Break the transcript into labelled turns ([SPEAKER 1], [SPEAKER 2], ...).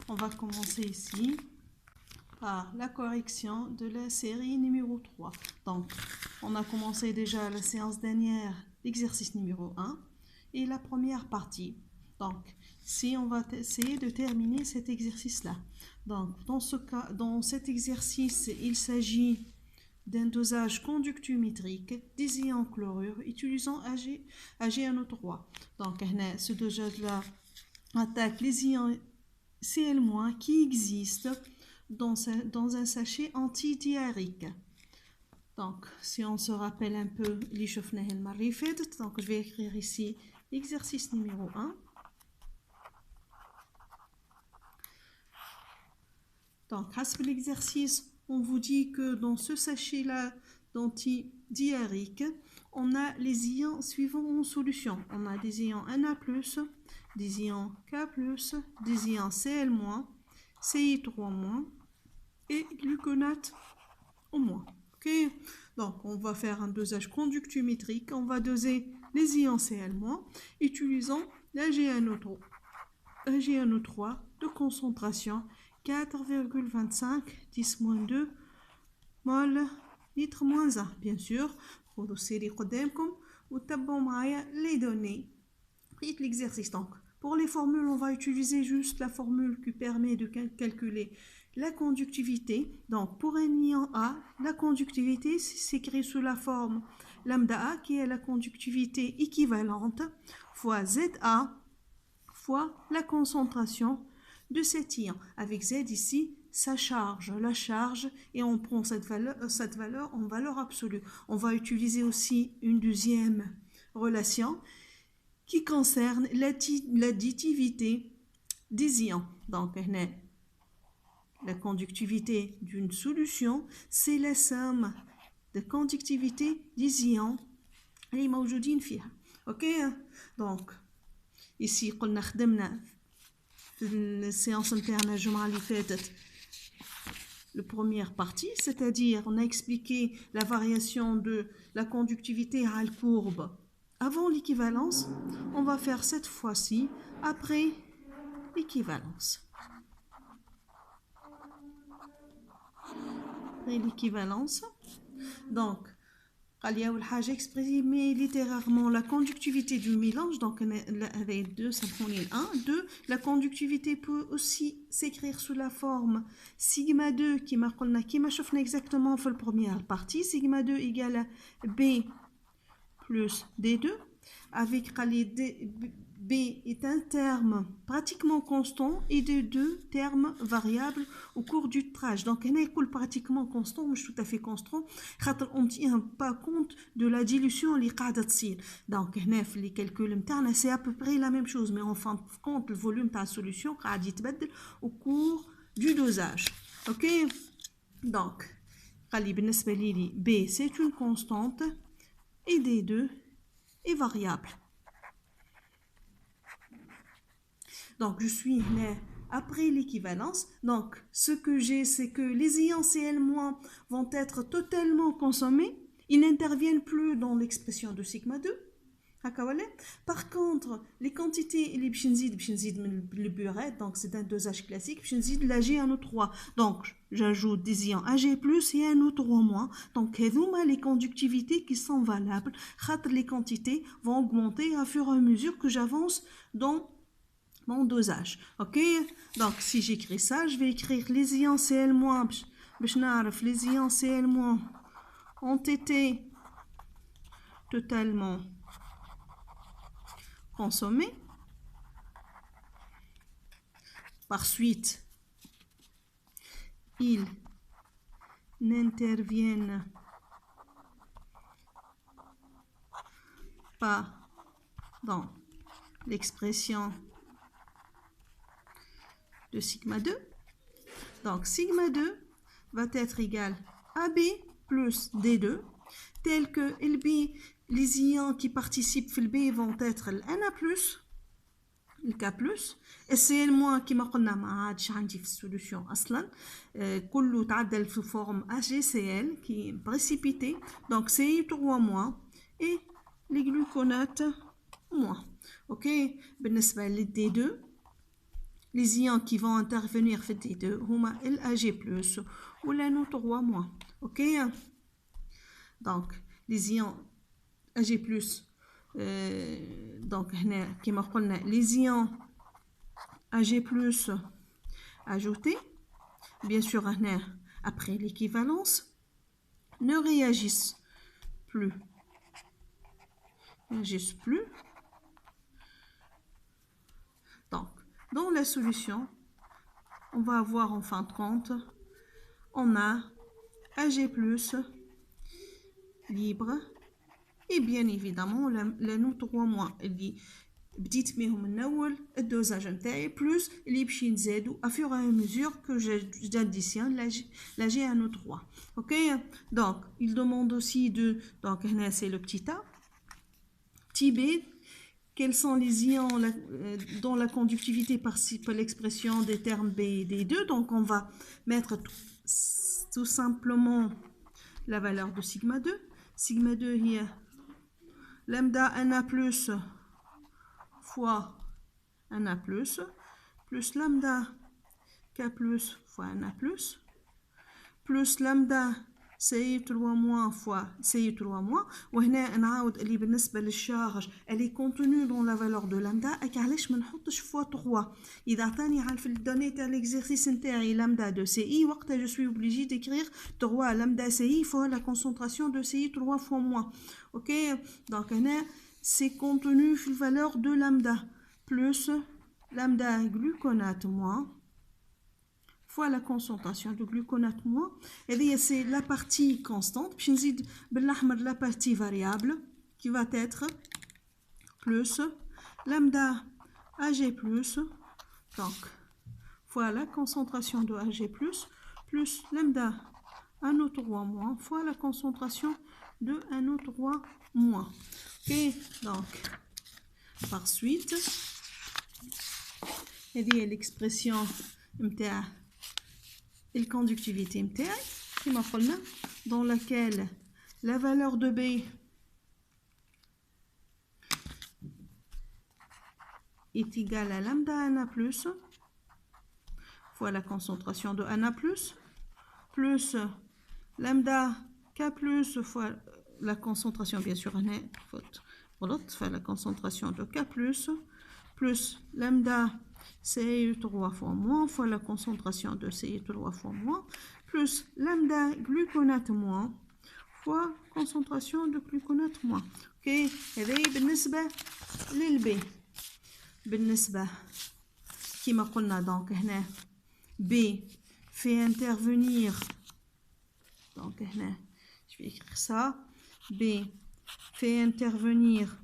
[SPEAKER 1] On va commencer ici par la correction de la série numéro 3. Donc, on a commencé déjà la séance dernière, l'exercice numéro 1 et la première partie. Donc, si on va essayer de terminer cet exercice-là. Donc, dans cet exercice, il s'agit d'un dosage conductiométrique des ions chlorure utilisant AgNO3. Donc, ce dosage-là attaque les ions Cl- qui existent dans un sachet antidiarrhéique. Donc, si on se rappelle un peu les donc je vais écrire ici l'exercice numéro 1. Donc, grâce à l'exercice, on vous dit que dans ce sachet-là d'antidiarrhéique, on a les ions suivants en solution. On a des ions Na+, des ions K+, des ions Cl-, Ci3- et gluconate au moins. Ok, donc on va faire un dosage conductiométrique. On va doser les ions Cl- utilisant l'AgNO3 de concentration 4,25 10-2 mol litre moins 1. Bien sûr, les données. L'exercice. Donc, pour les formules, on va utiliser juste la formule qui permet de calculer la conductivité. Donc, pour un ion A, la conductivité s'écrit sous la forme lambda A, qui est la conductivité équivalente, fois ZA, fois la concentration de cet ion. Avec Z ici, sa charge, la charge, et on prend cette valeur en valeur absolue. On va utiliser aussi une deuxième relation qui concerne l'additivité des ions. Donc, la conductivité d'une solution, c'est la somme de conductivité des ions اللي موجودين فيها. OK? Donc, ici, قلنا خدمنا في السيانس نتاعنا الجمعة اللي فاتت la première partie, c'est-à-dire on a expliqué la variation de la conductivité à la courbe avant l'équivalence. On va faire cette fois-ci après l'équivalence. Après l'équivalence, donc, exprimer littéralement la conductivité du mélange. Donc, avec 2, ça prend 1. 2, la conductivité peut aussi s'écrire sous la forme sigma 2 qui m'a exactement dans la première partie. Sigma 2 égale à B plus D2. Avec B est un terme pratiquement constant et de deux termes variables au cours du trage. Donc, il est pratiquement constant, mais tout à fait constant. On ne tient pas compte de la dilution qui est. Donc, les calculs, c'est à peu près la même chose, mais on fin compte le volume de la solution qui est au cours du dosage. Ok? Donc, B, c'est une constante et D2 est variable. Donc, je suis après l'équivalence. Donc, ce que j'ai, c'est que les ions Cl- vont être totalement consommés. Ils n'interviennent plus dans l'expression de sigma 2. Par contre, les quantités, les bchenzides, le burette, donc c'est un dosage classique, bchenzides, l'AgNO3. Donc, j'ajoute des ions Ag+, et NO3-. Donc, les conductivités qui sont valables, les quantités vont augmenter à fur et à mesure que j'avance dans mon dosage. Ok? Donc, si j'écris ça, je vais écrire les ions Cl-, les ions Cl- ont été totalement consommés. Par suite, ils n'interviennent pas dans l'expression de sigma 2. Donc, sigma 2 va être égal à B plus D2, tel que les ions qui participent au B vont être le Na+, le K+, et Cl- qui ما قلنا ما عادش عندي في السوليوشن اصلا كله تعدل في forme AgCl qui est précipité, donc Ci3- et les gluconates moins. Ok, بالنسبة لل D2 les ions qui vont intervenir في T2 هما ال Ag+ ou la NO3-. OK? Donc les ions Ag+, donc هنا كما قلنا les ions Ag+ ajoutés, bien sûr هنا après l'équivalence, ne réagissent plus. Donc, dans la solution, on va avoir en fin de compte, on a Ag+ libre et bien évidemment la NO3- اللي بديت بهم من اول الدوزاج نتاعي بلس اللي باش نزادو à fur et à mesure que j'additionne la GaNO3. OK? Donc il demande aussi de, donc هنا c'est le petit a. Petit b, quels sont les ions dont la conductivité participe à l'expression des termes B et D2. Donc on va mettre tout simplement la valeur de sigma 2. Sigma 2 hier lambda Na plus fois Na plus lambda K plus fois Na plus lambda CI3- fois CI3-. وهنا نعاود اللي بالنسبة للشارج elle est contenue dans la valeur de lambda. علاش ما نحطش fois 3 إذا عطاني عارف الدوني تاع l'exercice نتاعي lambda de CI وقتها je suis obligé d'écrire 3 lambda CI fois la concentration de CI3 fois moins. OK? Donc هنا c'est contenu في valeur de lambda plus lambda gluconate moins fois la concentration de gluconate moins. Et c'est la partie constante. Puis نزيد بالأحمر la partie variable qui va être plus lambda Ag+, donc fois la concentration de Ag+, plus lambda NO3- fois la concentration de NO3-. OK? Donc par suite هذه l'expression نتاع الconductivité نتاعي كما قلنا dans laquelle la valeur de B est égale à lambda Na+ fois la concentration de Na+, plus lambda K+ fois la concentration, bien sûr, fois la concentration de K+, plus lambda CI3 fois moins fois la concentration de CI3 fois moins, plus lambda gluconate moins fois concentration de gluconate moins. OK? هذه بالنسبة للB. بالنسبة كما قلنا donc هنا B fait intervenir, donc هنا je vais écrire ça, B fait intervenir